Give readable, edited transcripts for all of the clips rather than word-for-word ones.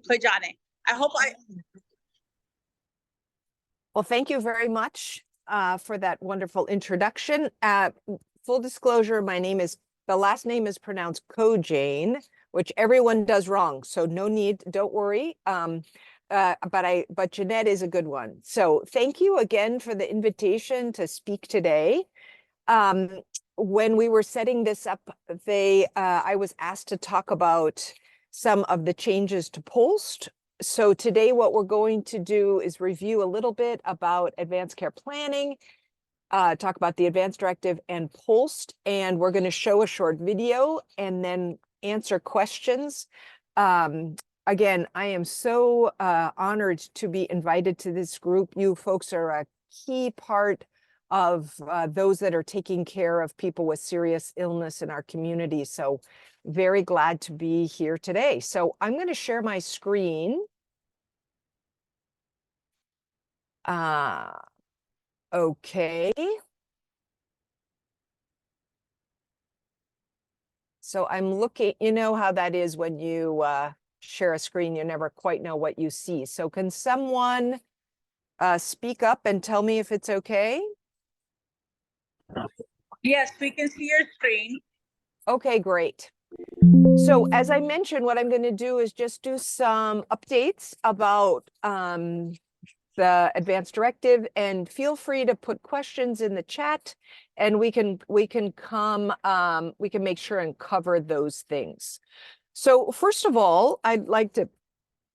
Koijane. I hope I. Well, thank you very much for that wonderful introduction. Full disclosure, the last name is pronounced Koijane, which everyone does wrong. So no need, don't worry. But Jeannette is a good one. So thank you again for the invitation to speak today. When we were setting this up, I was asked to talk about some of the changes to POLST. So today what we're going to do is review a little bit about advanced care planning, talk about the Advanced Directive and POLST, and we're going to show a short video and then answer questions. Again, I am so honored to be invited to this group. You folks are a key part of those that are taking care of people with serious illness in our community. So very glad to be here today. So I'm going to share my screen. Okay. So I'm looking, you know how that is when you share a screen, you never quite know what you see. So can someone speak up and tell me if it's okay? Yes, we can see your screen. Okay, great. So as I mentioned, what I'm going to do is just do some updates about the Advanced Directive, and feel free to put questions in the chat, and we can make sure and cover those things. So first of all, I'd like to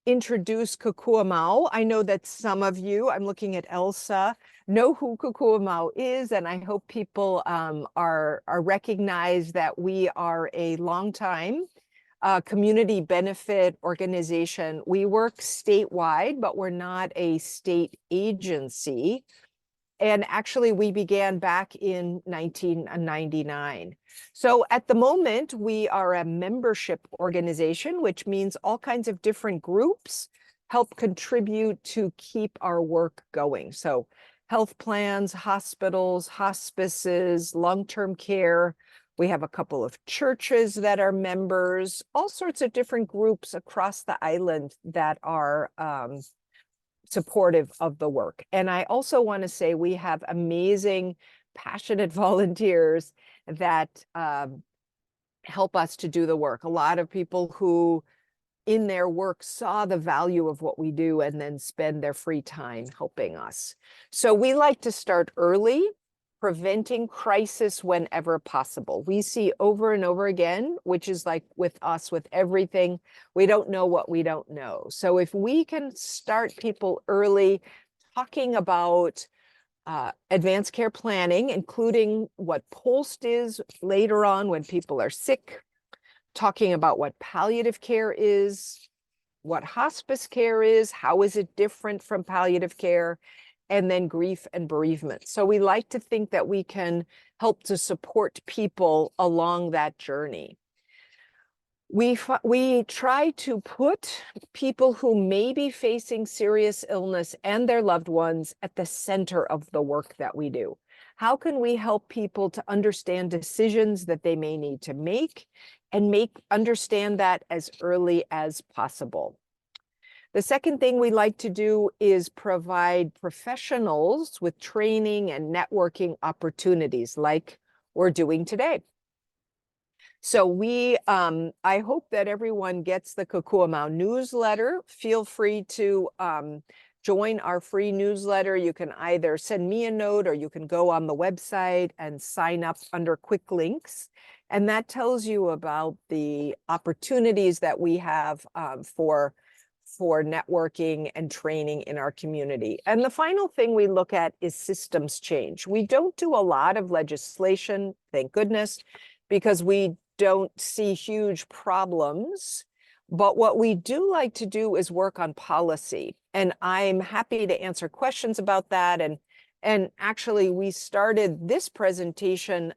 introduce Kukuamau. I know that some of you, I'm looking at Elsa, know who Kukuamau is, and I hope people are recognize that we are a long-time community benefit organization. We work statewide, but we're not a state agency. And actually, we began back in 1999. So at the moment, we are a membership organization, which means all kinds of different groups help contribute to keep our work going. So health plans, hospitals, hospices, long-term care. We have a couple of churches that are members, all sorts of different groups across the island that are supportive of the work. And I also want to say we have amazing, passionate volunteers that help us to do the work. A lot of people who in their work saw the value of what we do and then spend their free time helping us. So we like to start early, preventing crisis whenever possible. We see over and over again, which is like with us, with everything, we don't know what we don't know. So if we can start people early talking about advanced care planning, including what POLST is later on when people are sick, talking about what palliative care is, what hospice care is, how is it different from palliative care, and then grief and bereavement. So we like to think that we can help to support people along that journey. We try to put people who may be facing serious illness and their loved ones at the center of the work that we do. How can we help people to understand decisions that they may need to make and understand that as early as possible? The second thing we like to do is provide professionals with training and networking opportunities like we're doing today. So I hope that everyone gets the Kukuamau newsletter. Feel free to join our free newsletter. You can either send me a note or you can go on the website and sign up under quick links. And that tells you about the opportunities that we have for networking and training in our community. And the final thing we look at is systems change. We don't do a lot of legislation, thank goodness, because we don't see huge problems. But what we do like to do is work on policy. And I'm happy to answer questions about that. And actually, we started this presentation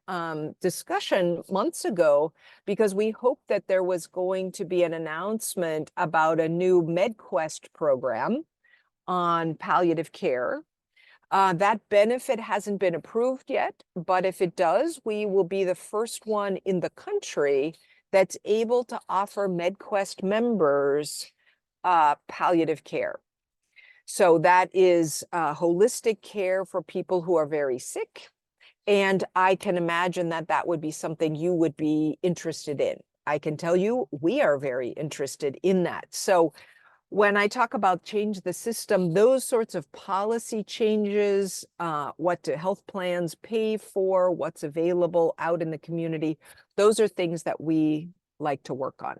discussion months ago because we hoped that there was going to be an announcement about a new MedQuest program on palliative care. That benefit hasn't been approved yet, but if it does, we will be the first one in the country that's able to offer MedQuest members palliative care. So that is holistic care for people who are very sick. And I can imagine that that would be something you would be interested in. I can tell you, we are very interested in that. So when I talk about change the system, those sorts of policy changes, what do health plans pay for, what's available out in the community, those are things that we like to work on.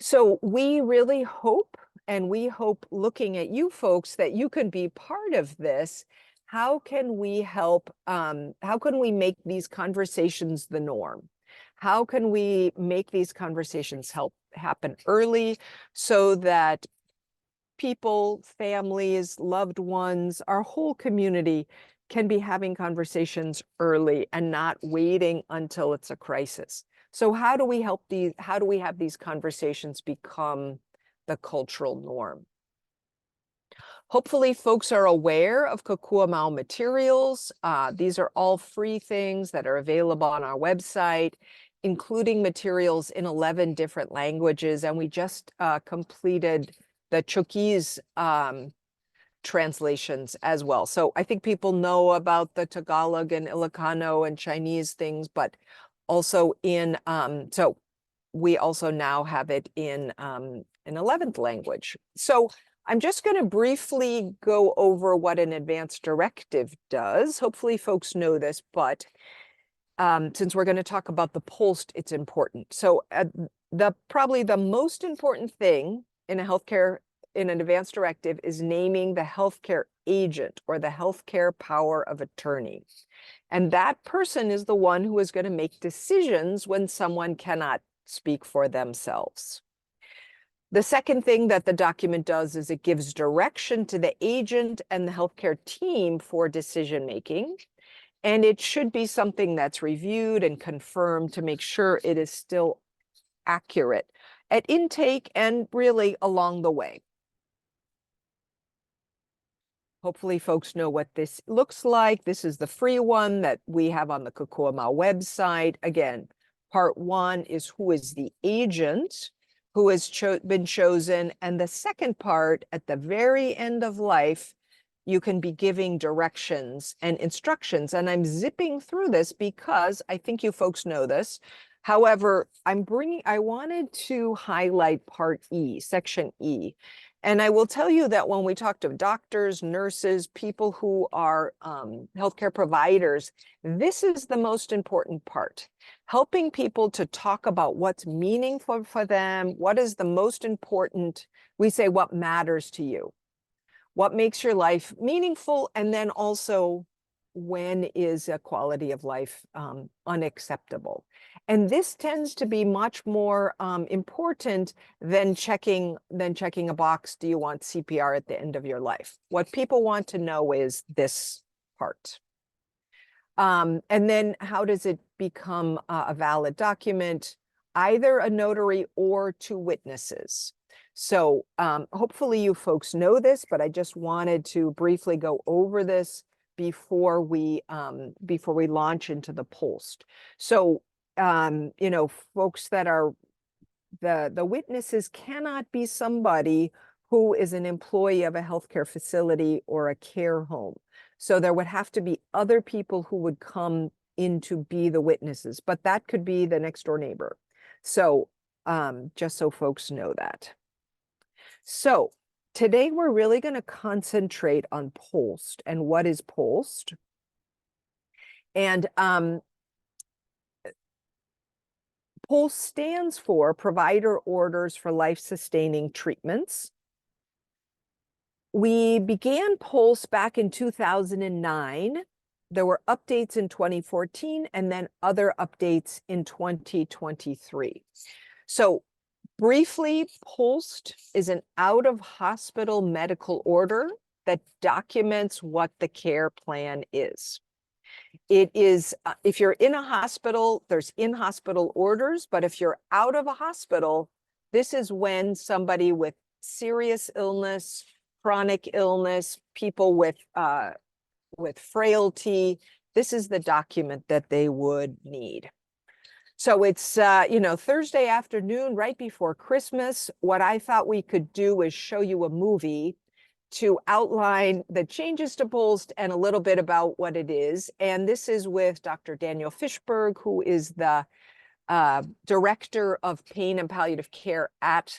So we really hope, and we hope looking at you folks, that you can be part of this. How can we help? How can we make these conversations the norm? How can we make these conversations happen early so that people, families, loved ones, our whole community can be having conversations early and not waiting until it's a crisis? So how do we help how do we have these conversations become the cultural norm? Hopefully folks are aware of Kokuamau materials. These are all free things that are available on our website, including materials in 11 different languages. And we just completed the Chukis translations as well. So I think people know about the Tagalog and Ilocano and Chinese things, but also in, so we also now have it in an 11th language. So I'm just going to briefly go over what an advanced directive does. Hopefully folks know this, but since we're going to talk about the POLST, it's important. So probably the most important thing in an advanced directive is naming the healthcare agent or the healthcare power of attorney. And that person is the one who is going to make decisions when someone cannot speak for themselves. The second thing that the document does is it gives direction to the agent and the healthcare team for decision making. And it should be something that's reviewed and confirmed to make sure it is still accurate at intake and really along the way. Hopefully folks know what this looks like. This is the free one that we have on the Kokuamau website. Again, part 1 is who is the agent who has been chosen. And the second part, at the very end of life, you can be giving directions and instructions. And I'm zipping through this because I think you folks know this. However, I wanted to highlight part E, section E. And I will tell you that when we talk to doctors, nurses, people who are healthcare providers, this is the most important part. Helping people to talk about what's meaningful for them, what is the most important, we say what matters to you, what makes your life meaningful, and then also when is a quality of life unacceptable. And this tends to be much more important than checking a box, do you want CPR at the end of your life? What people want to know is this part. And then how does it become a valid document? Either a notary or 2 witnesses. So hopefully you folks know this, but I just wanted to briefly go over this before we launch into the POLST. So you know, folks that are the witnesses cannot be somebody who is an employee of a healthcare facility or a care home. So there would have to be other people who would come in to be the witnesses, but that could be the next door neighbor. So just so folks know that. So today we're really going to concentrate on POLST and what is POLST. And POLST stands for Provider Orders for Life-Sustaining Treatments. We began POLST back in 2009. There were updates in 2014 and then other updates in 2023. So briefly, POLST is an out-of-hospital medical order that documents what the care plan is. It is, if you're in a hospital, there's in-hospital orders, but if you're out of a hospital, this is when somebody with serious illness, chronic illness, people with frailty, this is the document that they would need. So it's, Thursday afternoon, right before Christmas. What I thought we could do is show you a movie to outline the changes to POLST and a little bit about what it is. And this is with Dr. Daniel Fishberg, who is the Director of Pain and Palliative Care at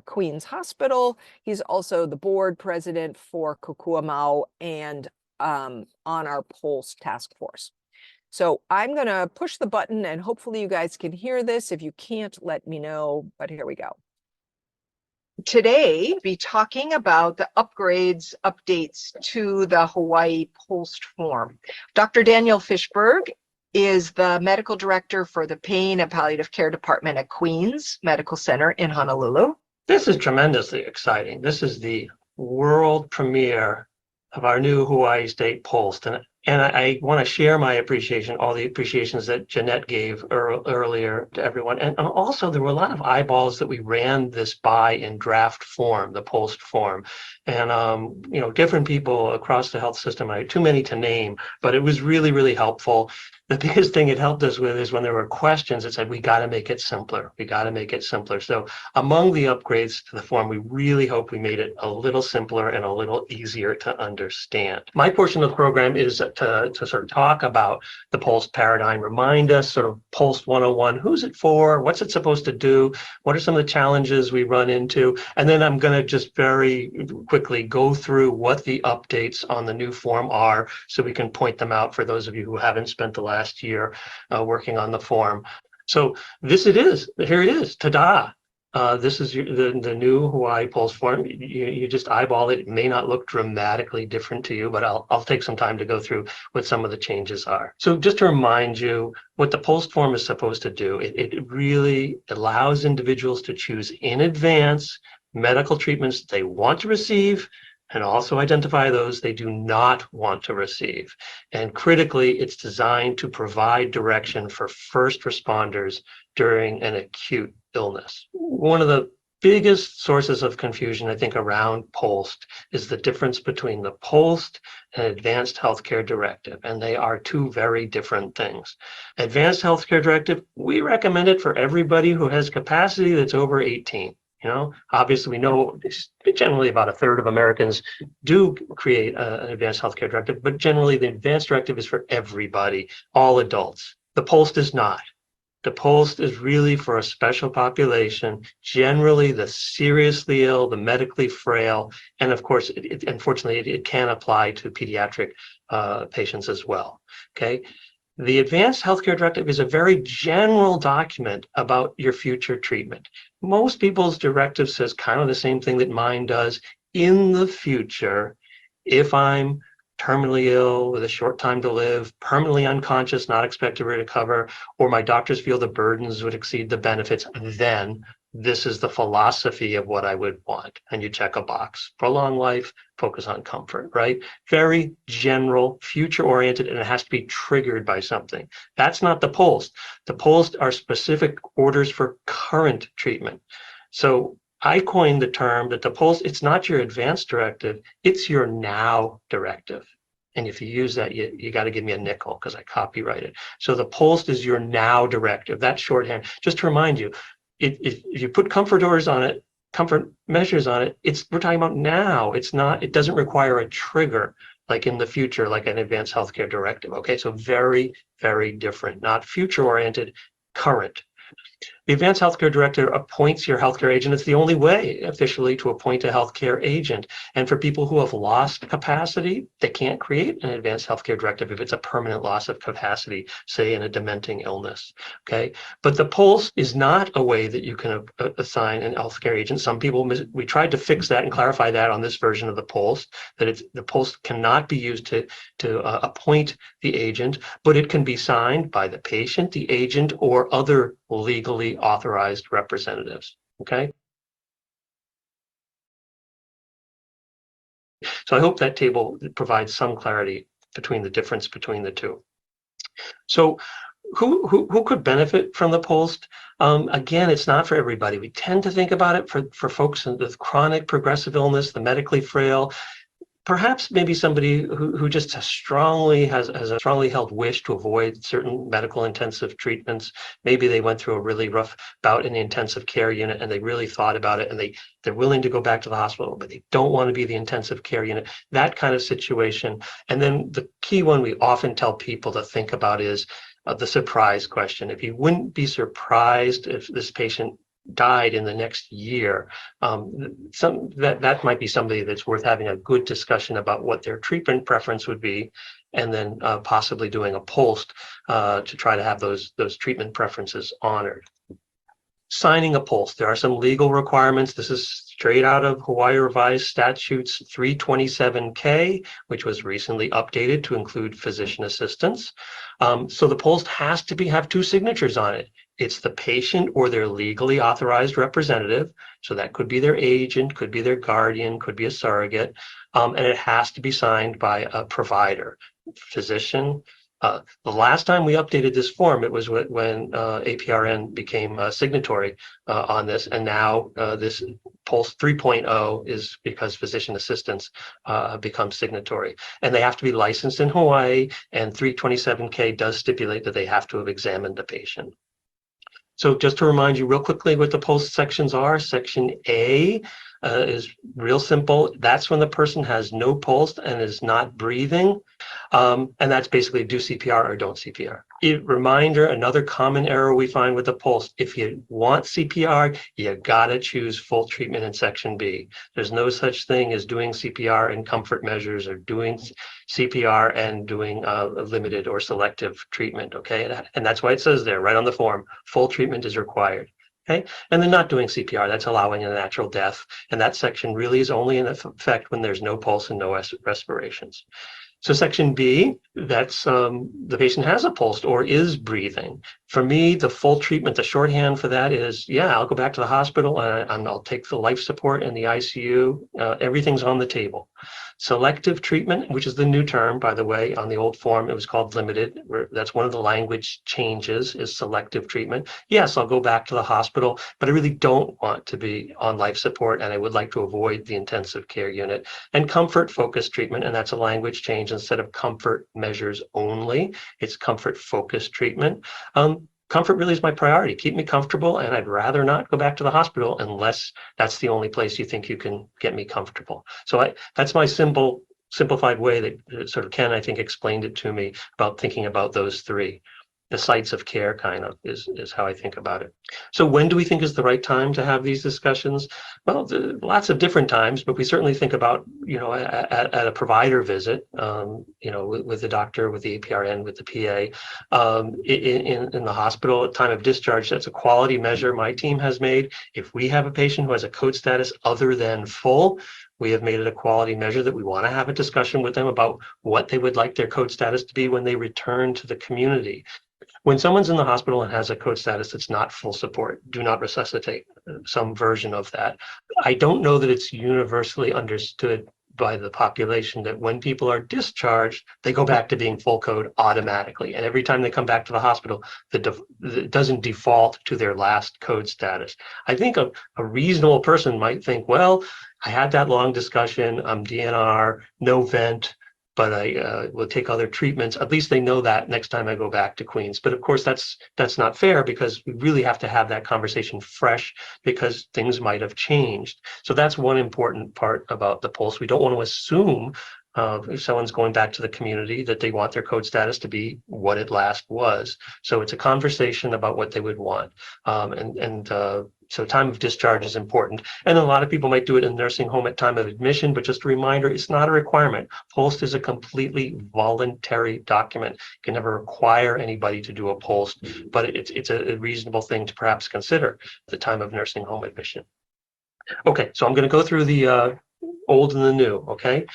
Queen's Hospital. He's also the board president for Kokuamau and on our POLST task force. So I'm going to push the button and hopefully you guys can hear this. If you can't, let me know, but here we go. Today, be talking about the updates to the Hawaii POLST form. Dr. Daniel Fishberg is the medical director for the Pain and Palliative Care Department at Queen's Medical Center in Honolulu. This is tremendously exciting. This is the world premiere of our new Hawaii State POLST. And I want to share my appreciation, all the appreciations that Jeannette gave earlier to everyone. And also, there were a lot of eyeballs that we ran this by in draft form, the POLST form. And, different people across the health system, too many to name, but it was really, really helpful. The biggest thing it helped us with is when there were questions, it said, we got to make it simpler. We got to make it simpler. So among the upgrades to the form, we really hope we made it a little simpler and a little easier to understand. My portion of the program is to sort of talk about the POLST paradigm, remind us sort of POLST 101, who's it for, what's it supposed to do, what are some of the challenges we run into, and then I'm going to just very quickly go through what the updates on the new form are so we can point them out for those of you who haven't spent the last year working on the form. So this it is, here it is, ta-da. This is the new Hawaii POLST form. You just eyeball it. It may not look dramatically different to you, but I'll take some time to go through what some of the changes are. So just to remind you what the POLST form is supposed to do, it really allows individuals to choose in advance medical treatments they want to receive and also identify those they do not want to receive. And critically, it's designed to provide direction for first responders during an acute illness. One of the biggest sources of confusion, I think, around POLST is the difference between the POLST and Advanced Healthcare Directive, and they are two very different things. Advanced Healthcare Directive, we recommend it for everybody who has capacity that's over 18. Obviously, we know generally about a third of Americans do create an advanced healthcare directive, but generally the advanced directive is for everybody, all adults. The POLST is not. The POLST is really for a special population, generally the seriously ill, the medically frail, and of course, unfortunately, it can apply to pediatric patients as well. Okay. The Advanced Healthcare Directive is a very general document about your future treatment. Most people's directive says kind of the same thing that mine does. In the future, if I'm terminally ill with a short time to live, permanently unconscious, not expected to recover, or my doctors feel the burdens would exceed the benefits, then this is the philosophy of what I would want. And you check a box. Prolong life, focus on comfort, right? Very general, future-oriented, and it has to be triggered by something. That's not the POLST. The POLST are specific orders for current treatment. So I coined the term that the POLST, it's not your advanced directive, it's your now directive. And if you use that, you got to give me a nickel because I copyrighted. So the POLST is your now directive. That's shorthand. Just to remind you, if you put comfort measures on it, we're talking about now. It doesn't require a trigger like in the future, like an advanced healthcare directive. Okay, so very, very different, not future oriented, current. The Advanced Healthcare Director appoints your healthcare agent. It's the only way officially to appoint a healthcare agent. And for people who have lost capacity, they can't create an Advanced Healthcare Directive if it's a permanent loss of capacity, say in a dementing illness. Okay, but the POLST is not a way that you can assign an healthcare agent. Some people, we tried to fix that and clarify that on this version of the POLST, that the POLST cannot be used to appoint the agent, but it can be signed by the patient, the agent, or other legally authorized representatives. Okay. So I hope that table provides some clarity between the difference between the two. So who could benefit from the POLST? Again, it's not for everybody. We tend to think about it for folks with chronic progressive illness, the medically frail. Perhaps maybe somebody who just has a strongly held wish to avoid certain medical intensive treatments. Maybe they went through a really rough bout in the intensive care unit and they really thought about it and they're willing to go back to the hospital, but they don't want to be the intensive care unit, that kind of situation. And then the key one we often tell people to think about is the surprise question. If you wouldn't be surprised if this patient died in the next year, that might be somebody that's worth having a good discussion about what their treatment preference would be, and then possibly doing a POLST to try to have those treatment preferences honored. Signing a POLST, there are some legal requirements. This is straight out of Hawaii Revised Statutes 327K, which was recently updated to include physician assistants. So the POLST has to have two signatures on it. It's the patient or their legally authorized representative. So that could be their agent, could be their guardian, could be a surrogate. And it has to be signed by a provider, physician. The last time we updated this form, it was when APRN became a signatory on this. And now this POLST 3.0 is because physician assistants become signatory. And they have to be licensed in Hawaii. And 327K does stipulate that they have to have examined the patient. So just to remind you real quickly what the POLST sections are, Section A is real simple. That's when the person has no pulse and is not breathing. And that's basically do CPR or don't CPR. Reminder, another common error we find with the POLST, if you want CPR, you gotta choose full treatment in Section B. There's no such thing as doing CPR and comfort measures or doing CPR and doing limited or selective treatment, okay? And that's why it says there, right on the form, full treatment is required. Okay, and then not doing CPR, that's allowing a natural death. And that section really is only in effect when there's no pulse and no respirations. So Section B, that's the patient has a pulse or is breathing. For me, the full treatment, the shorthand for that is, yeah, I'll go back to the hospital and I'll take the life support in the ICU. Everything's on the table. Selective treatment, which is the new term, by the way, on the old form, it was called limited. That's one of the language changes is selective treatment. Yes, I'll go back to the hospital, but I really don't want to be on life support and I would like to avoid the intensive care unit. And comfort focused treatment, and that's a language change. Instead of comfort measures only, it's comfort focused treatment. Comfort really is my priority. Keep me comfortable, and I'd rather not go back to the hospital unless that's the only place you think you can get me comfortable. So that's my simplified way that sort of Ken, I think, explained it to me about thinking about those three. The sites of care kind of is how I think about it. So when do we think is the right time to have these discussions? Well, lots of different times, but we certainly think about, at a provider visit, with the doctor, with the APRN, with the PA, in the hospital at time of discharge. That's a quality measure my team has made. If we have a patient who has a code status other than full, we have made it a quality measure that we want to have a discussion with them about what they would like their code status to be when they return to the community. When someone's in the hospital and has a code status that's not full support, do not resuscitate, some version of that. I don't know that it's universally understood by the population that when people are discharged, they go back to being full code automatically. And every time they come back to the hospital, it doesn't default to their last code status. I think a reasonable person might think, well, I had that long discussion, I'm DNR, no vent, but I will take other treatments. At least they know that next time I go back to Queens. But of course, that's not fair because we really have to have that conversation fresh because things might have changed. So that's one important part about the POLST. We don't want to assume if someone's going back to the community that they want their code status to be what it last was. So it's a conversation about what they would want. So time of discharge is important. And a lot of people might do it in nursing home at time of admission, but just a reminder, it's not a requirement. POLST is a completely voluntary document. You can never require anybody to do a POLST, but it's a reasonable thing to perhaps consider at the time of nursing home admission. Okay, so I'm going to go through the old and the new, okay?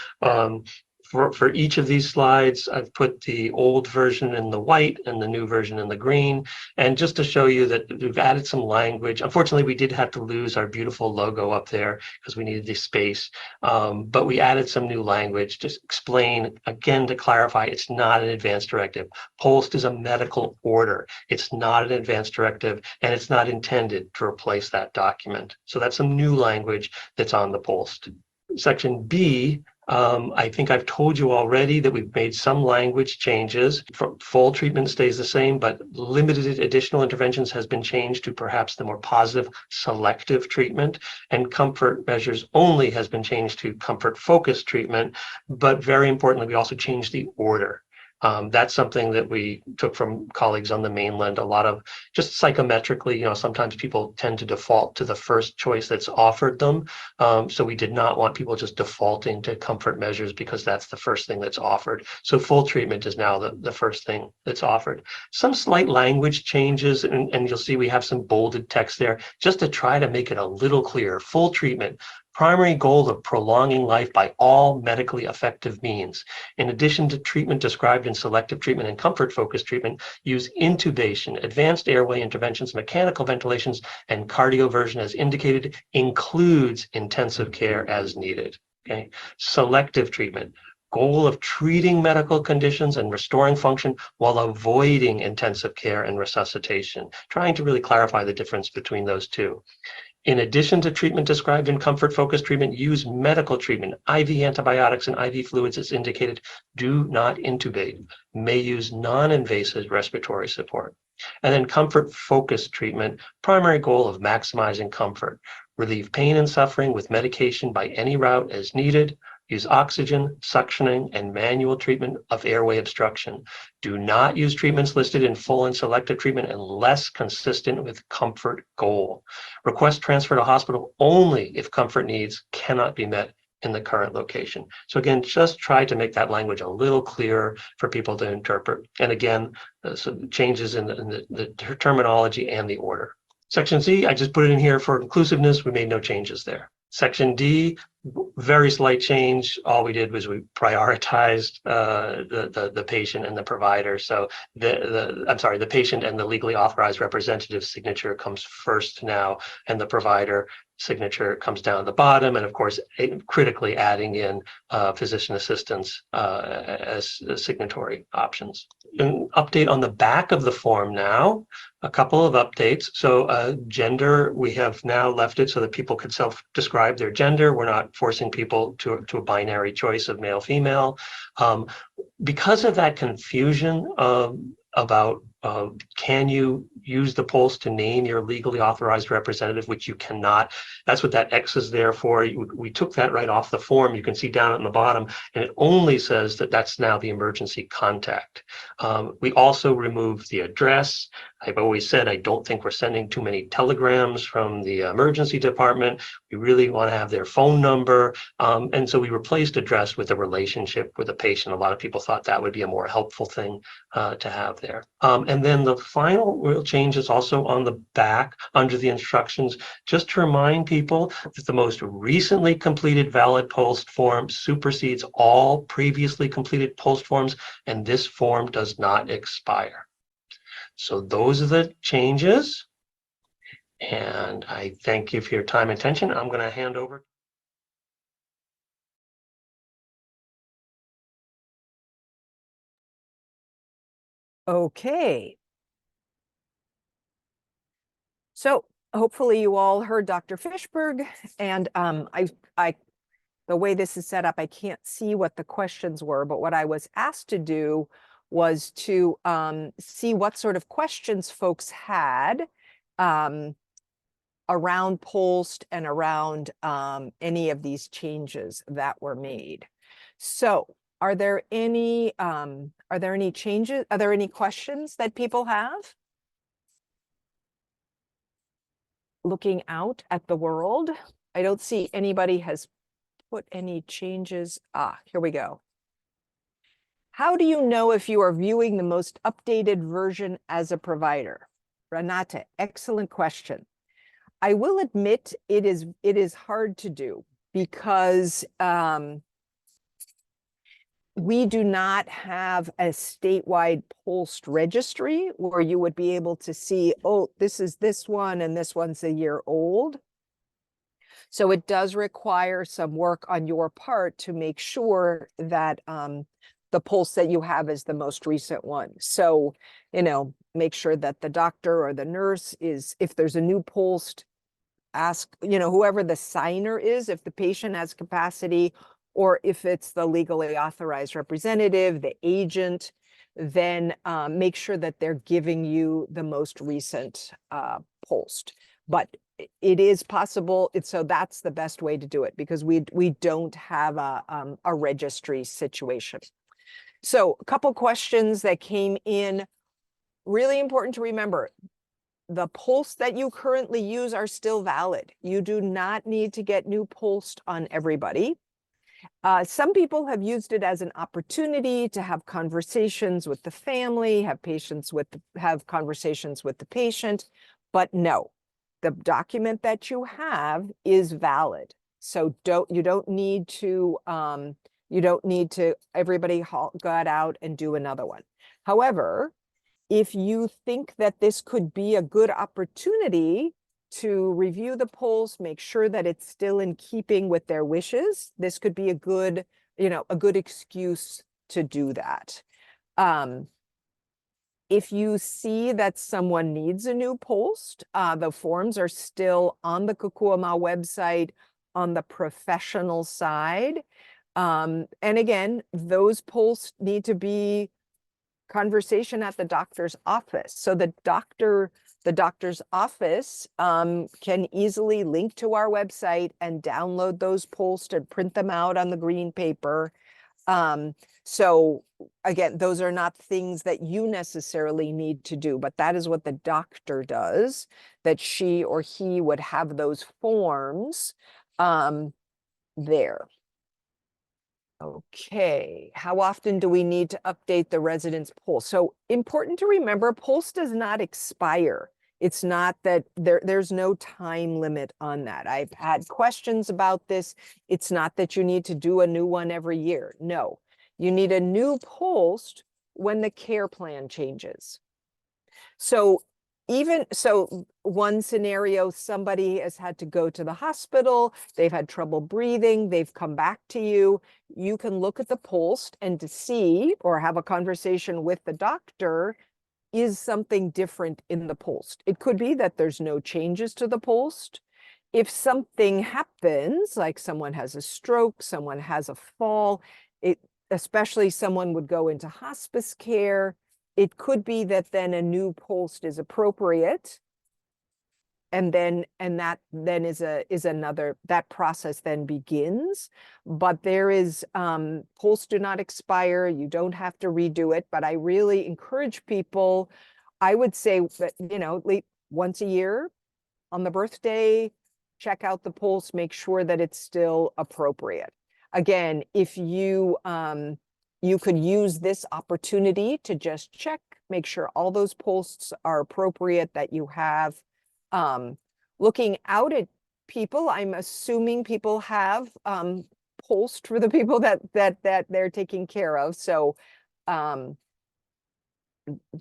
For each of these slides, I've put the old version in the white and the new version in the green. And just to show you that we've added some language. Unfortunately, we did have to lose our beautiful logo up there because we needed the space. But we added some new language to explain, again, to clarify, it's not an advanced directive. POLST is a medical order. It's not an advanced directive, and it's not intended to replace that document. So that's some new language that's on the POLST. Section B I think I've told you already that we've made some language changes. Full treatment stays the same, but limited additional interventions has been changed to perhaps the more positive selective treatment, and comfort measures only has been changed to comfort focused treatment. But very importantly, we also changed the order. That's something that we took from colleagues on the mainland. A lot of just psychometrically, sometimes people tend to default to the first choice that's offered them. So we did not want people just defaulting to comfort measures because that's the first thing that's offered. So full treatment is now the first thing that's offered. Some slight language changes, and you'll see we have some bolded text there just to try to make it a little clearer. Full treatment. Primary goal of prolonging life by all medically effective means. In addition to treatment described in selective treatment and comfort-focused treatment, use intubation, advanced airway interventions, mechanical ventilations, and cardioversion as indicated, includes intensive care as needed. Okay. Selective treatment. Goal of treating medical conditions and restoring function while avoiding intensive care and resuscitation. Trying to really clarify the difference between those two. In addition to treatment described in comfort-focused treatment, use medical treatment, IV antibiotics and IV fluids as indicated. Do not intubate. May use non-invasive respiratory support. And then comfort-focused treatment, primary goal of maximizing comfort. Relieve pain and suffering with medication by any route as needed. Use oxygen, suctioning, and manual treatment of airway obstruction. Do not use treatments listed in full and selective treatment unless consistent with comfort goal. Request transfer to hospital only if comfort needs cannot be met in the current location. So again, just try to make that language a little clearer for people to interpret. And again, some changes in the terminology and the order. Section C, I just put it in here for inclusiveness. We made no changes there. Section D, very slight change. All we did was we prioritized the patient and the provider. So the patient and the legally authorized representative signature comes first now, and the provider signature comes down at the bottom. And of course, critically adding in physician assistants as signatory options. An update on the back of the form now. A couple of updates. So gender, we have now left it so that people could self-describe their gender. We're not forcing people to a binary choice of male, female. Because of that confusion about can you use the POLST to name your legally authorized representative, which you cannot. That's what that X is there for. We took that right off the form. You can see down at the bottom, and it only says that that's now the emergency contact. We also removed the address. I've always said I don't think we're sending too many telegrams from the emergency department. We really want to have their phone number. And so we replaced address with a relationship with a patient. A lot of people thought that would be a more helpful thing to have there. And then the final real change is also on the back under the instructions, just to remind people that the most recently completed valid POLST form supersedes all previously completed POLST forms, and this form does not expire. So those are the changes. And I thank you for your time and attention. I'm going to hand over. Okay. So hopefully you all heard Dr. Fishberg, and the way this is set up, I can't see what the questions were, but what I was asked to do was to see what sort of questions folks had around POLST and around any of these changes that were made. So are there any changes? Are there any questions that people have? Looking out at the world, I don't see anybody has put any changes. Here we go. How do you know if you are viewing the most updated version as a provider? Renate, excellent question. I will admit it is hard to do because we do not have a statewide POLST registry where you would be able to see, oh, this is this one and this one's a year old. So it does require some work on your part to make sure that the POLST that you have is the most recent one. So, make sure that the doctor or the nurse is, if there's a new POLST, ask, whoever the signer is, if the patient has capacity or if it's the legally authorized representative, the agent, then make sure that they're giving you the most recent POLST. But it is possible. So that's the best way to do it, because we don't have a registry situation. So a couple questions that came in. Really important to remember, the POLST that you currently use are still valid. You do not need to get new POLST on everybody. Some people have used it as an opportunity to have conversations with the family, have conversations with the patient, but no, the document that you have is valid. So you don't need to everybody got out and do another one. However, if you think that this could be a good opportunity to review the POLST, make sure that it's still in keeping with their wishes, this could be a good excuse to do that. If you see that someone needs a new POLST, the forms are still on the Kokuamau website on the professional side. And again, those POLST need to be conversation at the doctor's office. So the doctor's office can easily link to our website and download those POLST and print them out on the green paper. So again, those are not things that you necessarily need to do, but that is what the doctor does, that she or he would have those forms there. Okay, how often do we need to update the residence POLST? So important to remember, POLST does not expire. It's not that there's no time limit on that. I've had questions about this. It's not that you need to do a new one every year. No, you need a new POLST when the care plan changes. So one scenario, somebody has had to go to the hospital, they've had trouble breathing, they've come back to you. You can look at the POLST and to see, or have a conversation with the doctor, is something different in the POLST. It could be that there's no changes to the POLST. If something happens, like someone has a stroke, someone has a fall, especially someone would go into hospice care, it could be that then a new POLST is appropriate. And that process then begins. But there is, POLST do not expire. You don't have to redo it. But I really encourage people, I would say that, once a year on the birthday, check out the POLST, make sure that it's still appropriate. Again, if you could use this opportunity to just check, make sure all those POLSTs are appropriate that you have. Looking out at people, I'm assuming people have POLST for the people that they're taking care of. So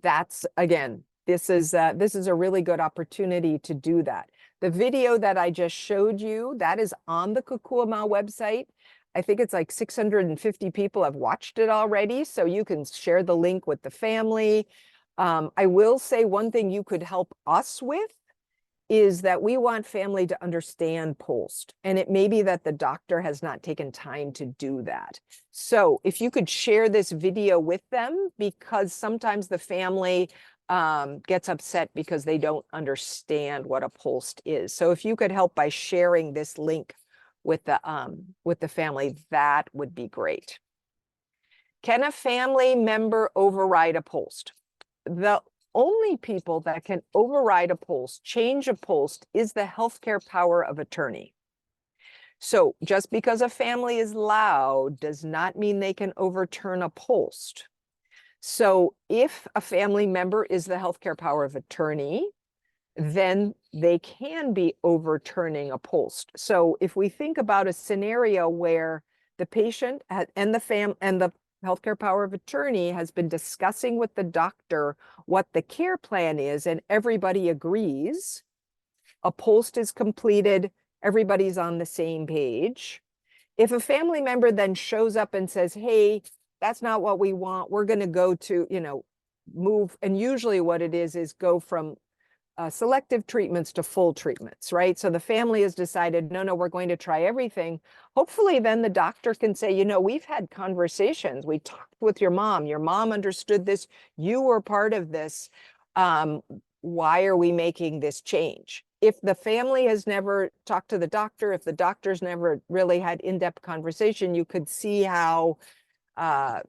that's, again, this is a really good opportunity to do that. The video that I just showed you, that is on the Kokuamau website. I think it's like 650 people have watched it already, so you can share the link with the family. I will say one thing you could help us with is that we want family to understand POLST, and it may be that the doctor has not taken time to do that. So if you could share this video with them, because sometimes the family gets upset because they don't understand what a POLST is. So if you could help by sharing this link with the family, that would be great. Can a family member override a POLST? The only people that can override a POLST, change a POLST, is the healthcare power of attorney. So just because a family is loud does not mean they can overturn a POLST. So if a family member is the healthcare power of attorney, then they can be overturning a POLST. So if we think about a scenario where the patient and the healthcare power of attorney has been discussing with the doctor what the care plan is, and everybody agrees, a POLST is completed, everybody's on the same page. If a family member then shows up and says, hey, that's not what we want, we're going to go to, move, and usually what it is go from selective treatments to full treatments, right? So the family has decided, no, we're going to try everything. Hopefully then the doctor can say, you know, we've had conversations. We talked with your mom understood this. You were part of this. Why are we making this change? If the family has never talked to the doctor, if the doctor's never really had in-depth conversation, you could see how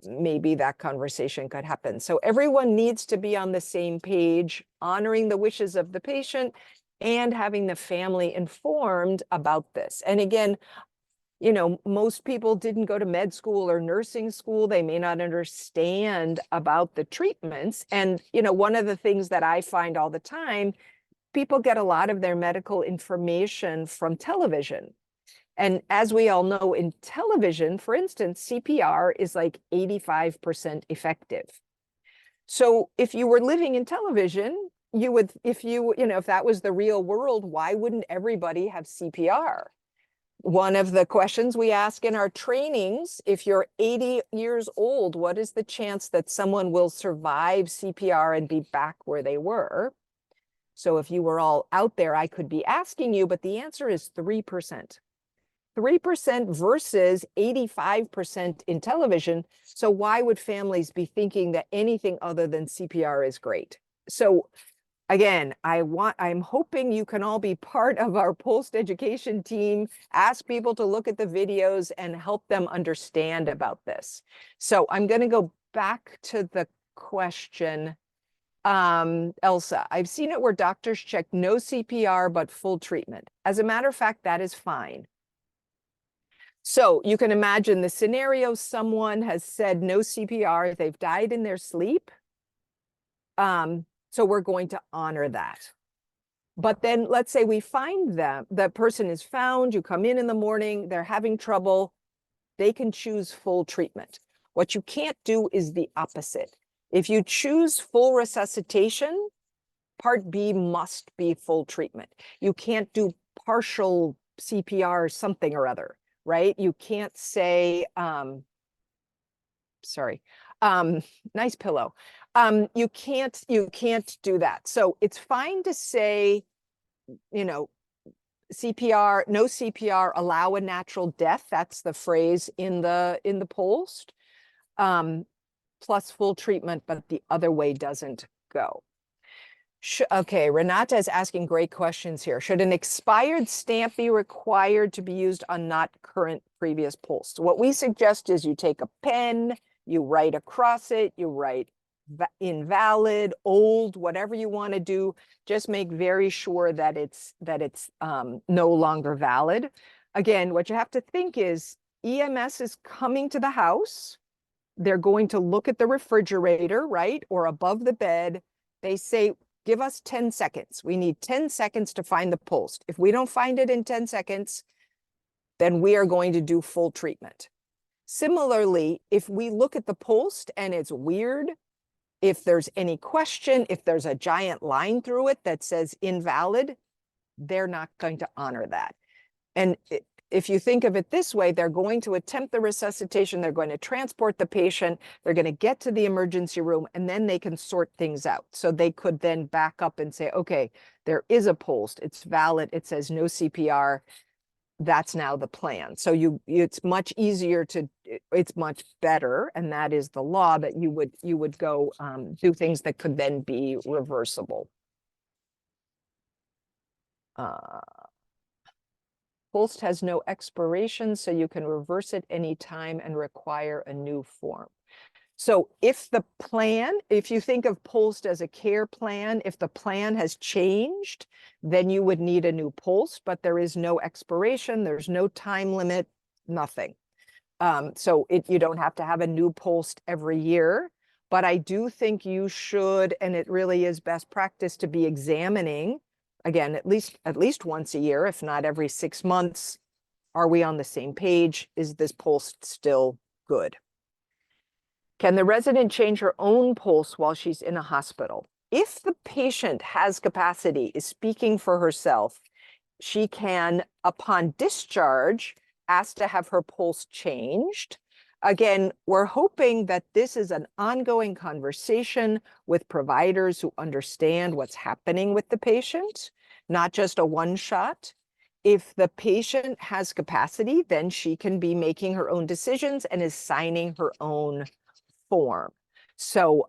maybe that conversation could happen. So everyone needs to be on the same page, honoring the wishes of the patient and having the family informed about this. And again, you know, most people didn't go to med school or nursing school. They may not understand about the treatments. And, you know, one of the things that I find all the time, people get a lot of their medical information from television. And as we all know, in television, for instance, CPR is like 85% effective. So if you were living in television, you would, if that was the real world, why wouldn't everybody have CPR? One of the questions we ask in our trainings, if you're 80 years old, what is the chance that someone will survive CPR and be back where they were? So if you were all out there, I could be asking you, but the answer is 3%. 3% versus 85% in television. So why would families be thinking that anything other than CPR is great? So again, I'm hoping you can all be part of our POLST education team, ask people to look at the videos and help them understand about this. So I'm going to go back to the question. Elsa, I've seen it where doctors check no CPR, but full treatment. As a matter of fact, that is fine. So you can imagine the scenario, someone has said no CPR, they've died in their sleep. So we're going to honor that. But then let's say we find them, the person is found, you come in the morning, they're having trouble, they can choose full treatment. What you can't do is the opposite. If you choose full resuscitation, Part B must be full treatment. You can't do partial CPR something or other, right? You can't say, nice pillow. You can't do that. So it's fine to say, you know, CPR, no CPR, allow a natural death. That's the phrase in the POLST, plus full treatment, but the other way doesn't go. Okay, Renata is asking great questions here. Should an expired stamp be required to be used on not current previous POLST? What we suggest is you take a pen, you write across it, you write invalid, old, whatever you want to do. Just make very sure that it's no longer valid. Again, what you have to think is EMS is coming to the house. They're going to look at the refrigerator, right? Or above the bed. They say, give us 10 seconds. We need 10 seconds to find the POLST. If we don't find it in 10 seconds, then we are going to do full treatment. Similarly, if we look at the POLST and it's weird, if there's any question, if there's a giant line through it that says invalid, they're not going to honor that. And if you think of it this way, they're going to attempt the resuscitation, they're going to transport the patient, they're going to get to the emergency room, and then they can sort things out. So they could then back up and say, okay, there is a POLST, it's valid, it says no CPR, that's now the plan. So it's much easier it's much better, and that is the law, that you would go do things that could then be reversible. POLST has no expiration, so you can reverse it anytime and require a new form. So if you think of POLST as a care plan, if the plan has changed, then you would need a new POLST, but there is no expiration, there's no time limit, nothing. So you don't have to have a new POLST every year, but I do think you should, and it really is best practice to be examining, again, at least once a year, if not every 6 months. Are we on the same page? Is this POLST still good? Can the resident change her own POLST while she's in a hospital? If the patient has capacity, is speaking for herself, she can, upon discharge, ask to have her POLST changed. Again, we're hoping that this is an ongoing conversation with providers who understand what's happening with the patient, not just a one shot. If the patient has capacity, then she can be making her own decisions and is signing her own form. So,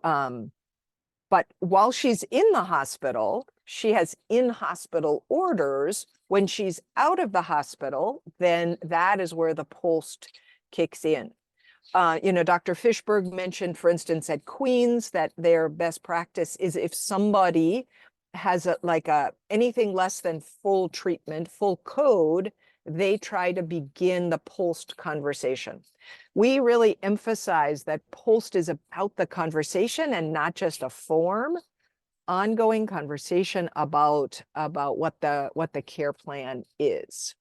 but while she's in the hospital, she has in-hospital orders. When she's out of the hospital, then that is where the POLST kicks in. Dr. Fishberg mentioned, for instance, at Queens, that their best practice is if somebody has anything less than full treatment, full code, they try to begin the POLST conversation. We really emphasize that POLST is about the conversation and not just a form. Ongoing conversation about what the care plan is.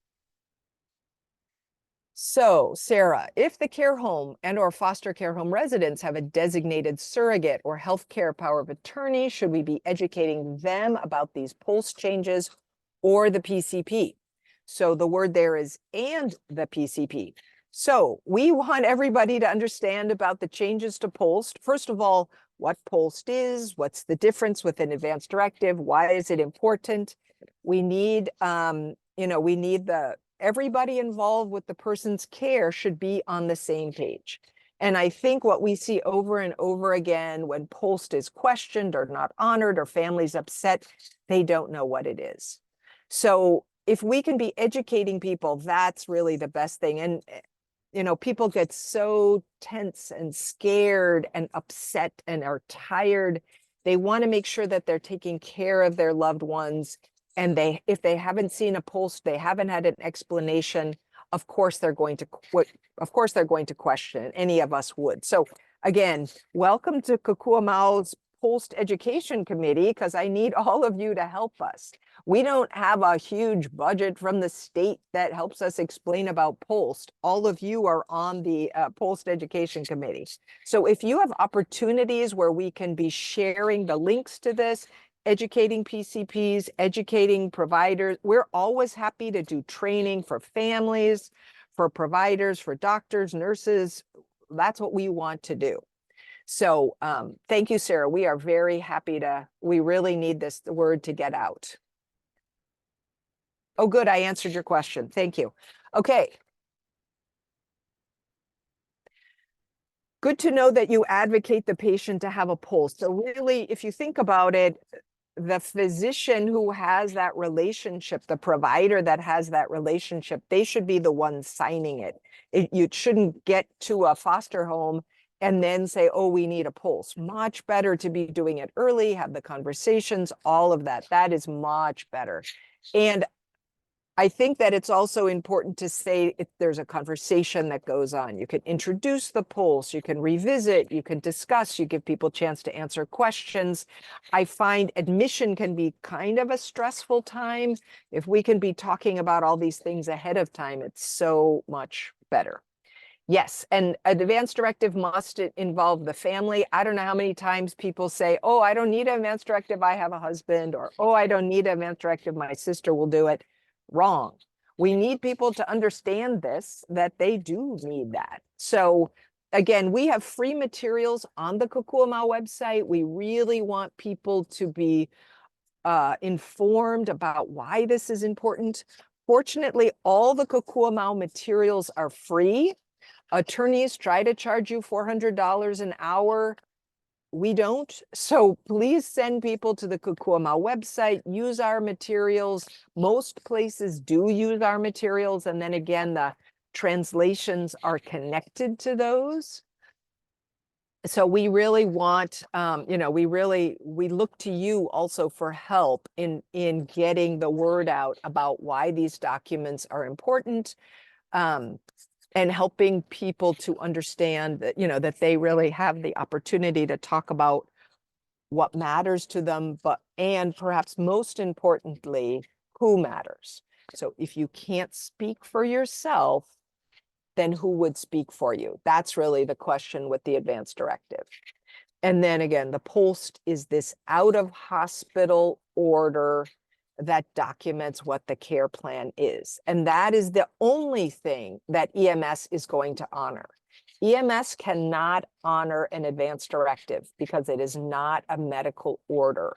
So, Sarah, if the care home and or foster care home residents have a designated surrogate or healthcare power of attorney, should we be educating them about these POLST changes or the PCP? So the word there is and the PCP. So we want everybody to understand about the changes to POLST. First of all, what POLST is, what's the difference with an advanced directive, why is it important? We need, everybody involved with the person's care should be on the same page. And I think what we see over and over again when POLST is questioned or not honored or families upset, they don't know what it is. So if we can be educating people, that's really the best thing. And people get so tense and scared and upset and are tired. They want to make sure that they're taking care of their loved ones. And if they haven't seen a POLST, they haven't had an explanation, of course they're going to question. Any of us would. So again, welcome to Kukuamau's POLST Education Committee, because I need all of you to help us. We don't have a huge budget from the state that helps us explain about POLST. All of you are on the POLST Education Committee. So if you have opportunities where we can be sharing the links to this, educating PCPs, educating providers, we're always happy to do training for families, for providers, for doctors, nurses. That's what we want to do. So thank you, Sarah. We are very happy we really need this word to get out. Oh, good. I answered your question. Thank you. Okay. Good to know that you advocate the patient to have a POLST. So really, if you think about it, the physician who has that relationship, the provider that has that relationship, they should be the one signing it. You shouldn't get to a foster home and then say, oh, we need a POLST. Much better to be doing it early, have the conversations, all of that. That is much better. And I think that it's also important to say if there's a conversation that goes on, you can introduce the POLST, you can revisit, you can discuss, you give people a chance to answer questions. I find admission can be kind of a stressful time. If we can be talking about all these things ahead of time, it's so much better. Yes, and an advanced directive must involve the family. I don't know how many times people say, oh, I don't need an advanced directive, I have a husband, or oh, I don't need an advanced directive, my sister will do it. Wrong. We need people to understand this, that they do need that. So again, we have free materials on the Kukuamau website. We really want people to be informed about why this is important. Fortunately, all the Kukuamau materials are free. Attorneys try to charge you $400 an hour. We don't. So please send people to the Kukuamau website, use our materials. Most places do use our materials. And then again, the translations are connected to those. So we really want, we look to you also for help in getting the word out about why these documents are important. And helping people to understand that, that they really have the opportunity to talk about what matters to them, and perhaps most importantly, who matters. So if you can't speak for yourself, then who would speak for you? That's really the question with the advanced directive. And then again, the POLST is this out of hospital order that documents what the care plan is. And that is the only thing that EMS is going to honor. EMS cannot honor an advance directive because it is not a medical order.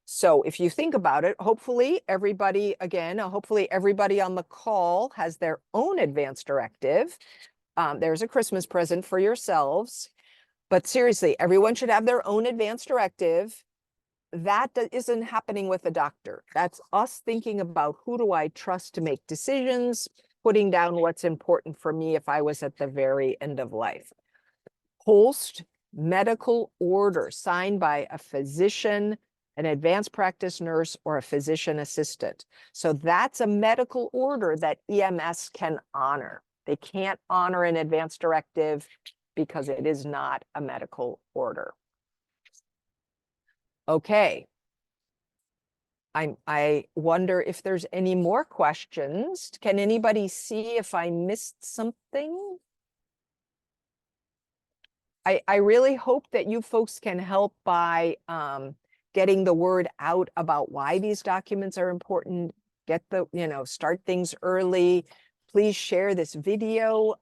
So if you think about it, hopefully everybody, again, hopefully everybody on the call has their own advance directive. There's a Christmas present for yourselves. But seriously, everyone should have their own advance directive. That isn't happening with the doctor. That's us thinking about who do I trust to make decisions, putting down what's important for me if I was at the very end of life. POLST, medical order signed by a physician, an advanced practice nurse, or a physician assistant. So that's a medical order that EMS can honor. They can't honor an advance directive because it is not a medical order. Okay. I wonder if there's any more questions. Can anybody see if I missed something? I really hope that you folks can help by getting the word out about why these documents are important. Get the, start things early. Please share this video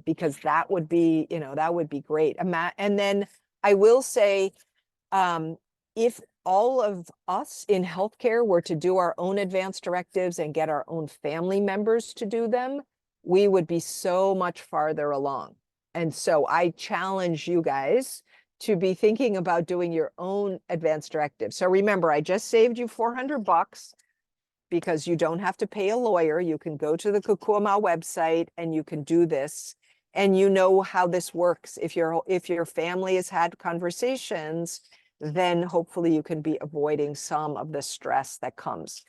because that would be, that would be great. And then I will say, if all of us in healthcare were to do our own advance directives and get our own family members to do them, we would be so much farther along. And so I challenge you guys to be thinking about doing your own advance directive. So remember, I just saved you $400 because you don't have to pay a lawyer. You can go to the Koijane website and you can do this. And you know how this works. If your family has had conversations, then hopefully you can be avoiding some of the stress that comes.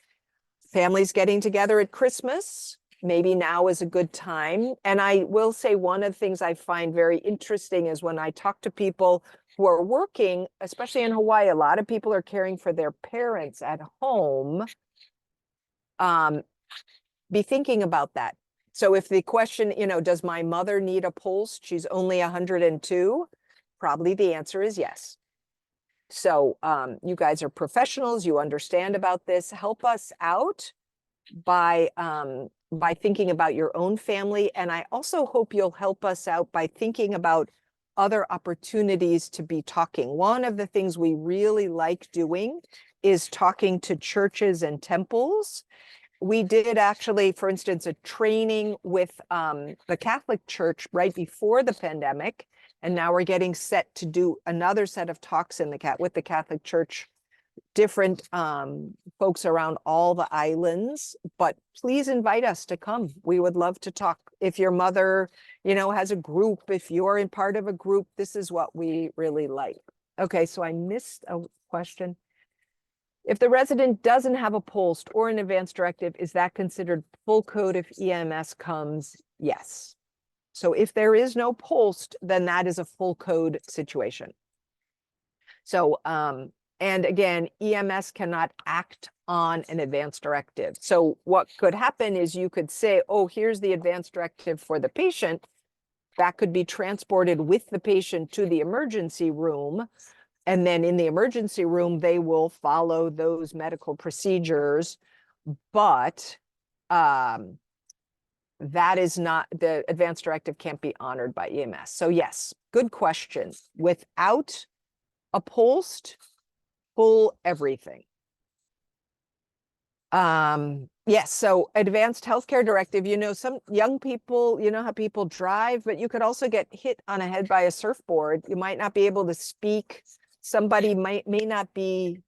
Families getting together at Christmas, maybe now is a good time. And I will say one of the things I find very interesting is when I talk to people who are working, especially in Hawaii, a lot of people are caring for their parents at home. Be thinking about that. So if the question, does my mother need a POLST? She's only 102. Probably the answer is yes. So you guys are professionals. You understand about this. Help us out by thinking about your own family. And I also hope you'll help us out by thinking about other opportunities to be talking. One of the things we really like doing is talking to churches and temples. We did actually, for instance, a training with the Catholic Church right before the pandemic. And now we're getting set to do another set of talks with the Catholic Church, different folks around all the islands. But please invite us to come. We would love to talk. If your mother, has a group, if you're in part of a group, this is what we really like. Okay, so I missed a question. If the resident doesn't have a POLST or an advance directive, is that considered full code if EMS comes? Yes. So if there is no POLST, then that is a full code situation. So, and again, EMS cannot act on an advance directive. So what could happen is you could say, oh, here's the advance directive for the patient. That could be transported with the patient to the emergency room. And then in the emergency room, they will follow those medical procedures, but that is not, the advance directive can't be honored by EMS. So yes, good question. Without a POLST, full everything. Yes, so advanced healthcare directive, some young people, how people drive, but you could also get hit on the head by a surfboard. You might not be able to speak. Somebody may not be,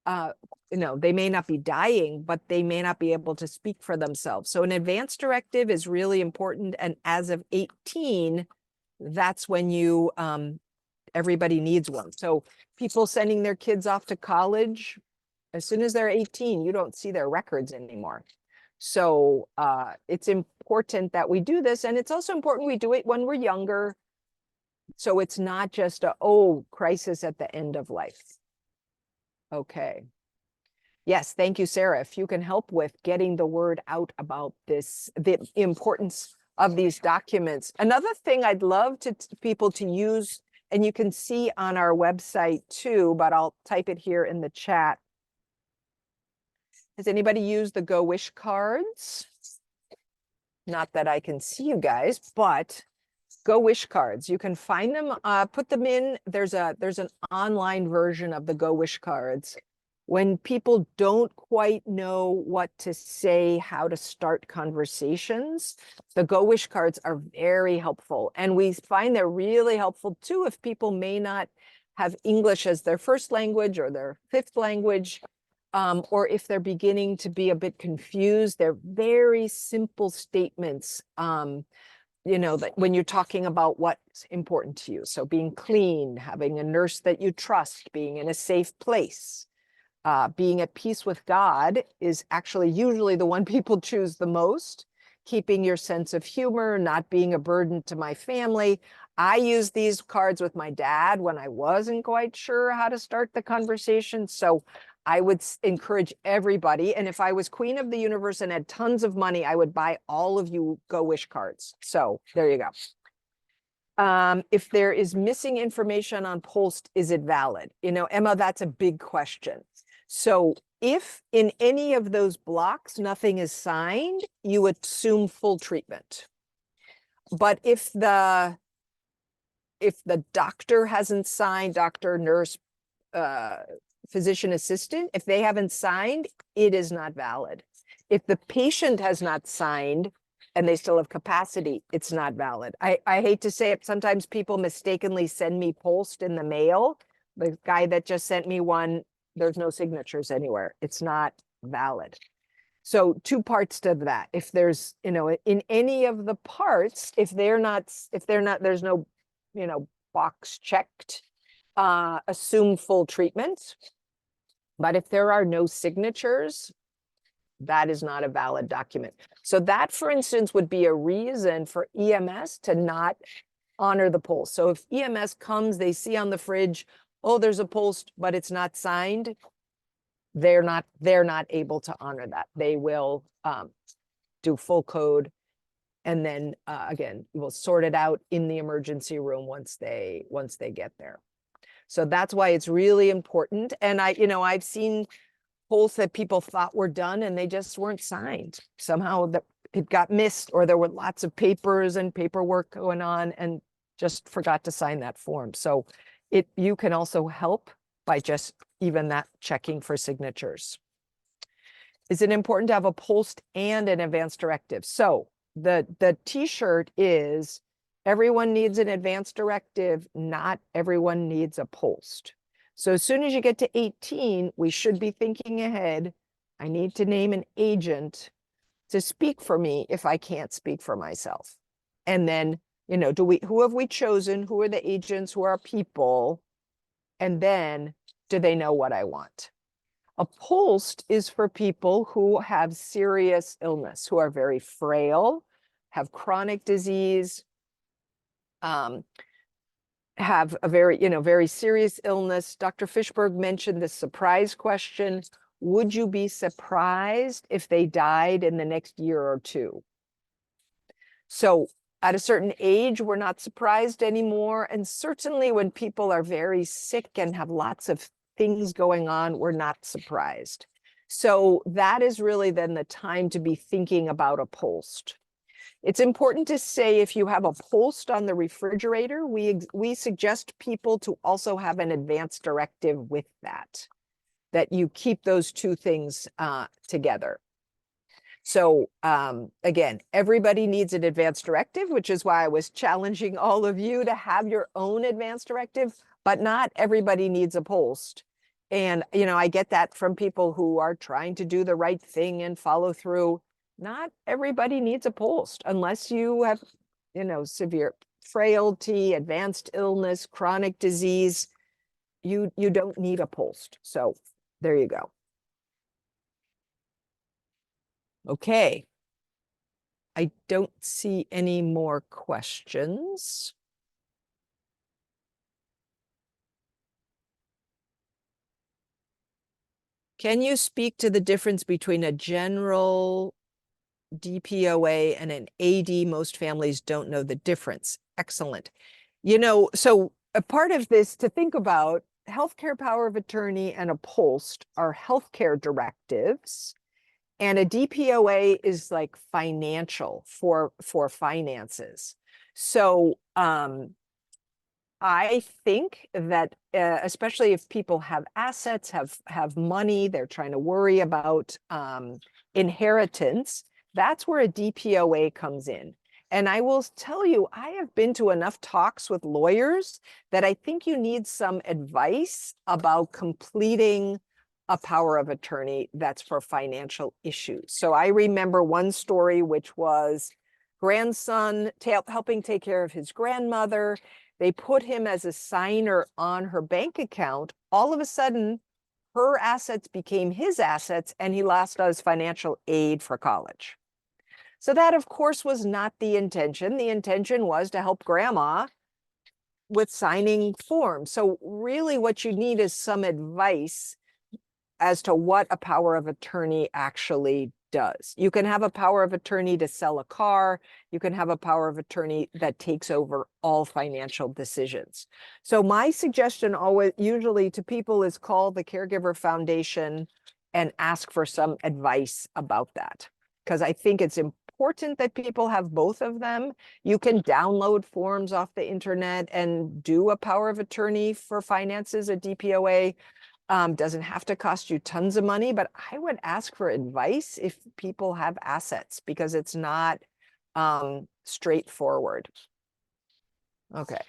they may not be dying, but they may not be able to speak for themselves. So an advance directive is really important. And as of 18, that's when you, everybody needs one. So people sending their kids off to college, as soon as they're 18, you don't see their records anymore. So it's important that we do this. And it's also important we do it when we're younger. So it's not just crisis at the end of life. Okay. Yes, thank you, Sarah. If you can help with getting the word out about this, the importance of these documents. Another thing I'd love people to use, and you can see on our website too, but I'll type it here in the chat. Has anybody used the Go Wish cards? Not that I can see you guys, but Go Wish cards. You can find them, put them in. There's an online version of the Go Wish cards. When people don't quite know what to say, how to start conversations, the Go Wish cards are very helpful. And we find they're really helpful too if people may not have English as their first language or their fifth language, or if they're beginning to be a bit confused. They're very simple statements, that when you're talking about what's important to you. So being clean, having a nurse that you trust, being in a safe place. Being at peace with God is actually usually the one people choose the most. Keeping your sense of humor, not being a burden to my family. I used these cards with my dad when I wasn't quite sure how to start the conversation. So I would encourage everybody. And if I was queen of the universe and had tons of money, I would buy all of you Go Wish cards. So there you go. If there is missing information on POLST, is it valid? Emma, that's a big question. So if in any of those blocks, nothing is signed, you assume full treatment. But if the doctor hasn't signed, doctor, nurse, physician assistant, if they haven't signed, it is not valid. If the patient has not signed and they still have capacity, it's not valid. I hate to say it, sometimes people mistakenly send me POLST in the mail. The guy that just sent me one, there's no signatures anywhere. It's not valid. So 2 parts to that. If there's, in any of the parts, if there's no, box checked, assume full treatment. But if there are no signatures, that is not a valid document. So that, for instance, would be a reason for EMS to not honor the POLST. So if EMS comes, they see on the fridge, oh, there's a POLST, but it's not signed, they're not able to honor that. They will do full code, and then again, we'll sort it out in the emergency room once they get there. So that's why it's really important. And I've seen POLST that people thought were done and they just weren't signed. Somehow it got missed, or there were lots of papers and paperwork going on and just forgot to sign that form. So you can also help by just even that checking for signatures. Is it important to have a POLST and an advance directive? So the t-shirt is, everyone needs an advance directive, not everyone needs a POLST. So as soon as you get to 18, we should be thinking ahead. I need to name an agent to speak for me if I can't speak for myself. And then, who have we chosen? Who are the agents? Who are people? And then, do they know what I want? A POLST is for people who have serious illness, who are very frail, have chronic disease, have a very serious illness. Dr. Fishberg mentioned the surprise question. Would you be surprised if they died in the next year or two? So at a certain age, we're not surprised anymore. And certainly when people are very sick and have lots of things going on, we're not surprised. So that is really then the time to be thinking about a POLST. It's important to say, if you have a POLST on the refrigerator, we suggest people to also have an advance directive with that you keep those 2 things together. So again, everybody needs an advance directive, which is why I was challenging all of you to have your own advance directive, but not everybody needs a POLST. And, I get that from people who are trying to do the right thing and follow through. Not everybody needs a POLST unless you have, severe frailty, advanced illness, chronic disease. You don't need a POLST. So there you go. Okay. I don't see any more questions. Can you speak to the difference between a general DPOA and an AD? Most families don't know the difference. Excellent. So a part of this to think about, healthcare power of attorney and a POLST are healthcare directives, and a DPOA is like financial for finances. So I think that especially if people have assets, have money, they're trying to worry about inheritance, that's where a DPOA comes in. And I will tell you, I have been to enough talks with lawyers that I think you need some advice about completing a power of attorney that's for financial issues. So I remember one story, which was grandson helping take care of his grandmother. They put him as a signer on her bank account. All of a sudden, her assets became his assets, and he lost his financial aid for college. So that, of course, was not the intention. The intention was to help grandma with signing forms. So really what you need is some advice as to what a power of attorney actually does. You can have a power of attorney to sell a car. You can have a power of attorney that takes over all financial decisions. So my suggestion usually to people is call the Caregiver Foundation and ask for some advice about that. Because I think it's important that people have both of them. You can download forms off the internet and do a power of attorney for finances, a DPOA. Doesn't have to cost you tons of money, but I would ask for advice if people have assets, because it's not straightforward. Okay.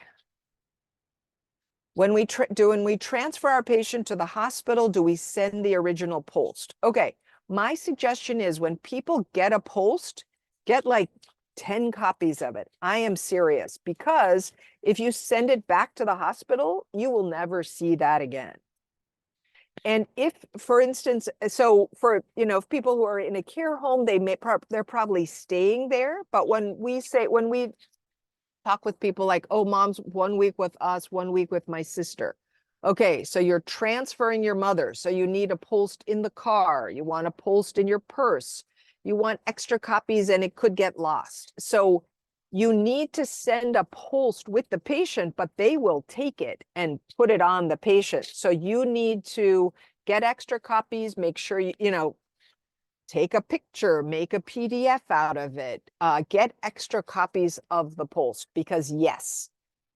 When we transfer our patient to the hospital, do we send the original POLST? Okay, my suggestion is when people get a POLST, get like 10 copies of it. I am serious, because if you send it back to the hospital, you will never see that again. And if, for instance, so for, if people who are in a care home, they're probably staying there. But when we talk with people like, oh, mom's 1 week with us, 1 week with my sister. Okay, so you're transferring your mother. So you need a POLST in the car. You want a POLST in your purse. You want extra copies, and it could get lost. So you need to send a POLST with the patient, but they will take it and put it on the patient. So you need to get extra copies, make sure you take a picture, make a PDF out of it, get extra copies of the POLST, because yes,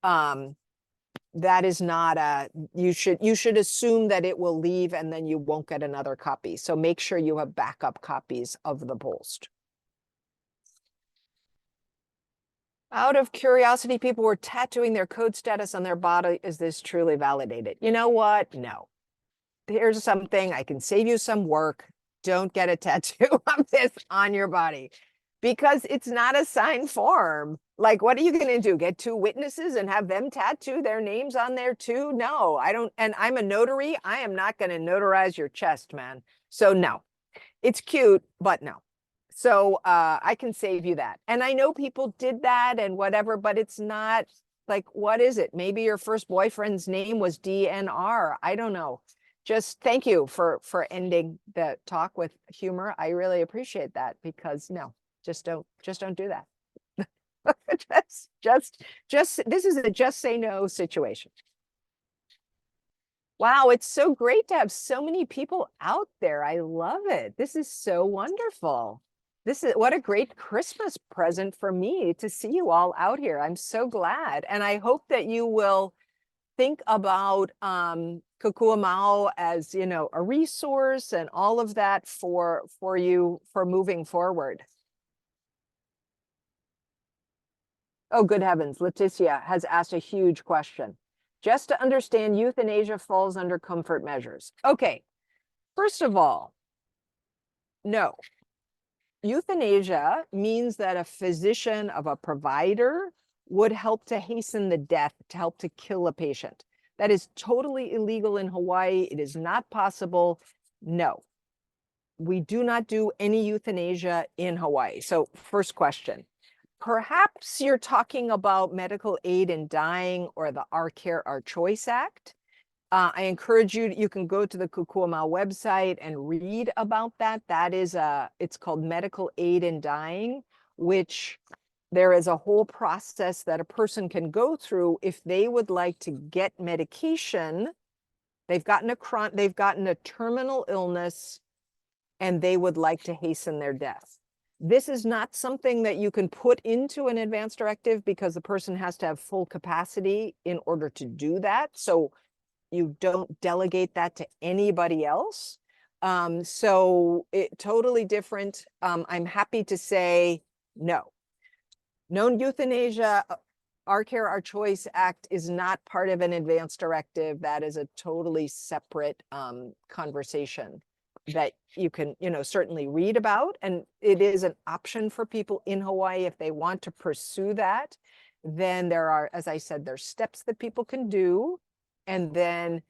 that is not you should assume that it will leave and then you won't get another copy. So make sure you have backup copies of the POLST. Out of curiosity, people were tattooing their code status on their body. Is this truly validated? You know what? No. Here's something, I can save you some work. Don't get a tattoo of this on your body, because it's not a signed form. Like, what are you going to do? Get two witnesses and have them tattoo their names on there too? No, I don't. And I'm a notary. I am not going to notarize your chest, man. So no, it's cute, but no. So I can save you that. And I know people did that and whatever, but it's not like, what is it? Maybe your first boyfriend's name was DNR. I don't know. Just thank you for ending the talk with humor. I really appreciate that, because no, just don't do that. This is a just say no situation. Wow, it's so great to have so many people out there. I love it. This is so wonderful. What a great Christmas present for me to see you all out here. I'm so glad. And I hope that you will think about Kukuamau as, a resource and all of that for you for moving forward. Oh, good heavens. Leticia has asked a huge question. Just to understand, euthanasia falls under comfort measures. Okay, first of all, no. Euthanasia means that a physician of a provider would help to hasten the death, to help to kill a patient. That is totally illegal in Hawaii. It is not possible. No, we do not do any euthanasia in Hawaii. So first question, perhaps you're talking about medical aid in dying or the Our Care, Our Choice Act. I encourage you can go to the Kukuamau website and read about that. That is it's called medical aid in dying, which there is a whole process that a person can go through if they would like to get medication. They've gotten a terminal illness and they would like to hasten their death. This is not something that you can put into an advanced directive because the person has to have full capacity in order to do that. So you don't delegate that to anybody else. So it totally different. I'm happy to say no. Known euthanasia, Our Care, Our Choice Act is not part of an advanced directive. That is a totally separate conversation that you can, certainly read about. And it is an option for people in Hawaii if they want to pursue that. Then there are, as I said, there's steps that people can do. And then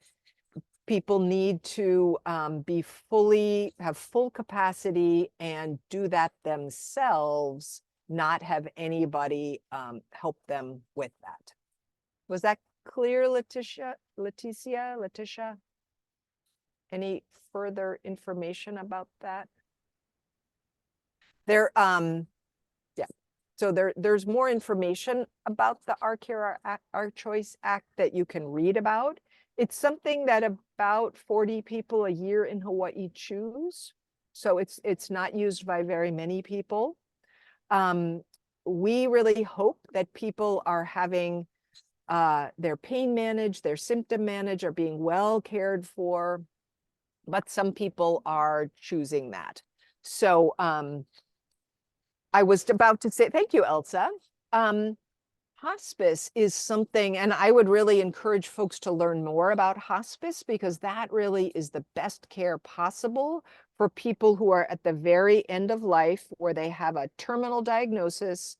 people need to have full capacity and do that themselves, not have anybody help them with that. Was that clear, Letitia? Any further information about that? Yeah. So there's more information about the Our Care, Our Choice Act that you can read about. It's something that about 40 people a year in Hawaii choose. So it's not used by very many people. We really hope that people are having their pain managed, their symptom managed, are being well cared for, but some people are choosing that. So I was about to say, thank you, Elsa. Hospice is something, and I would really encourage folks to learn more about hospice because that really is the best care possible for people who are at the very end of life where they have a terminal diagnosis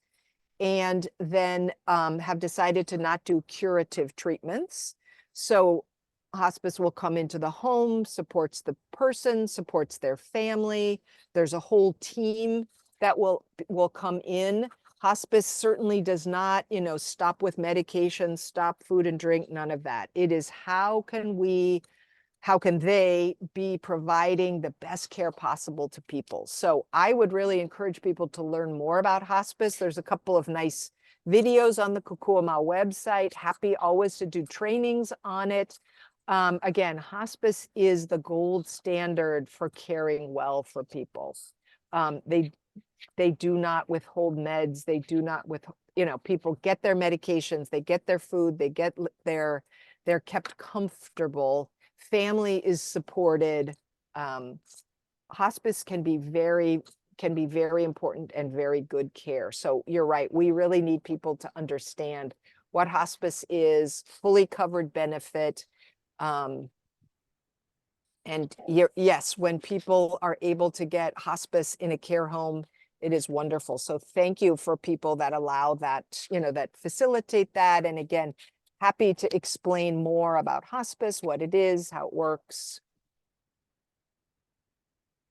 and then have decided to not do curative treatments. So hospice will come into the home, supports the person, supports their family. There's a whole team that will come in. Hospice certainly does not, stop with medication, stop food and drink, none of that. It is how can they be providing the best care possible to people? So I would really encourage people to learn more about hospice. There's a couple of nice videos on the Kukuamau website. Happy always to do trainings on it. Again, hospice is the gold standard for caring well for people. They do not withhold meds. They do not people get their medications, they get their food, they're kept comfortable. Family is supported. Hospice can be very important and very good care. So you're right. We really need people to understand what hospice is, fully covered benefit. And yes, when people are able to get hospice in a care home, it is wonderful. So thank you for people that allow that, that facilitate that. And again, happy to explain more about hospice, what it is, how it works.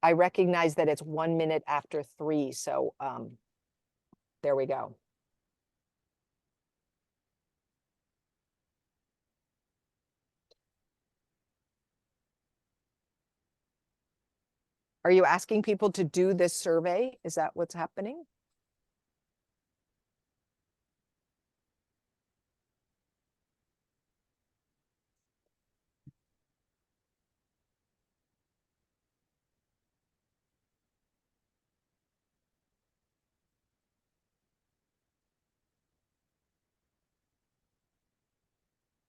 I recognize that it's 1 minute after 3. So there we go. Are you asking people to do this survey? Is that what's happening?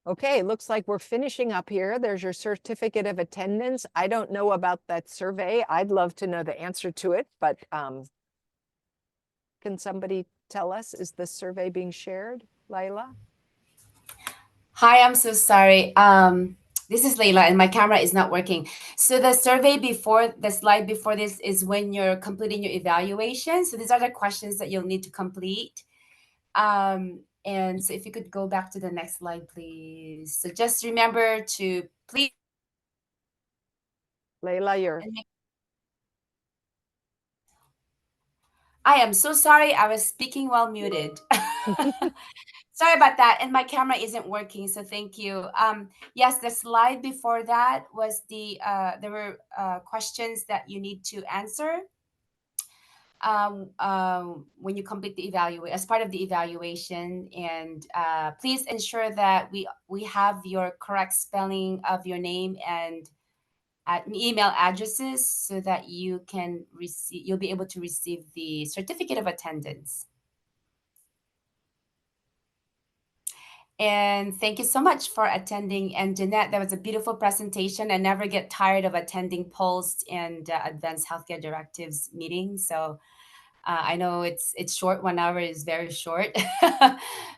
Okay, looks like we're finishing up here. There's your certificate of attendance. I don't know about that survey. I'd love to know the answer to it, but can somebody tell us, is this survey being shared, Laila? Hi, I'm so sorry. This is Leila and my camera is not working. So the survey before, the slide before this is when you're completing your evaluation. So these are the questions that you'll need to complete. And so if you could go back to the next slide, please. So just remember to please. Leila, I am so sorry. I was speaking while muted. Sorry about that. And my camera isn't working. So thank you. Yes, the slide before that was there were questions that you need to answer when you complete the evaluation, as part of the evaluation. And please ensure that we have your correct spelling of your name and email addresses so that you can receive, you'll be able to receive the certificate of attendance. And thank you so much for attending. And Jeannette, that was a beautiful presentation. I never get tired of attending POLST and Advanced Healthcare Directives meetings. So I know it's short. 1 hour is very short,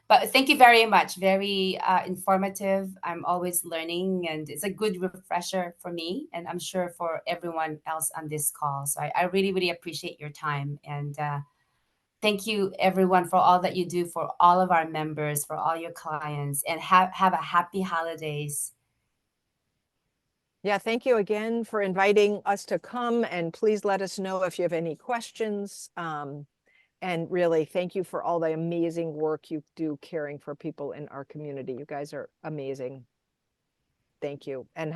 but thank you very much. Very informative. I'm always learning, and it's a good refresher for me, and I'm sure for everyone else on this call. So I really, really appreciate your time, and thank you everyone for all that you do for all of our members, for all your clients, and have a happy holidays. Yeah, thank you again for inviting us to come, and please let us know if you have any questions. And really, thank you for all the amazing work you do caring for people in our community. You guys are amazing. Thank you. And